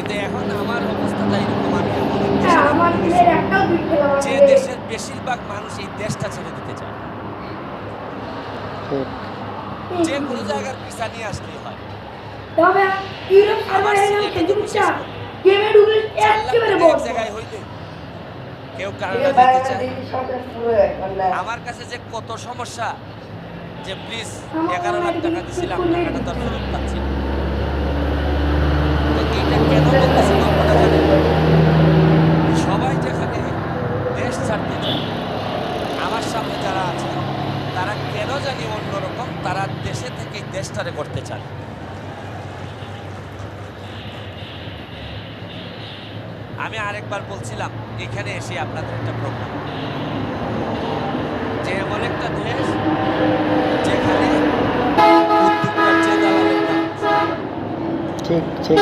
কিন্তু এখন আমার অবস্থাটা এরকম, আমি এমন এক হ্যাঁ, দেশে আমার জন্ম দিনের নিয়েছি একটাও বিট খেলাম যে আসলে। দেশের বেশিরভাগ মানুষ এই দেশটা ছেড়ে দিতে চায়, ঠিক। যে কোনো জায়গার ভিসা নিয়ে আসলেই হয়। তবে ইউরোপ আমার সার্ভারে গেলাম সিলেটে তো ফেসবুকটা বিশেষ করে গেমে ঢুকে 4 লাখ একেবারে টাকা এক বন্ধ। জায়গায় হইলে কেউ ये কানাডা যেতে बैग চায়। देखी शॉट पूरे वरना আমার কাছে যে কত সমস্যা, যে প্লিজ আমার 11 লাখ টাকা দিছিলাম, খুলে টাকাটা তো আর দিচ্ছে। ফেরত পাচ্ছি না। তো এইটা কেন বলতেছি গল্পটা জানেন? সবাই যেখানে দেশ ছাড়তে চায়, আমার সামনে যারা আছে তারা কেন জানি অন্যরকম, তারা দেশে থেকে দেশটারে করতে চায়। আমি আরেকবার বলছিলাম এখানে এসে আপনাদের একটা প্রবলেম, যে এমন একটা দেশ যেখানে উদ্যোক্তার চেয়ে দালালের দাম বেশি। ঠিক ঠিক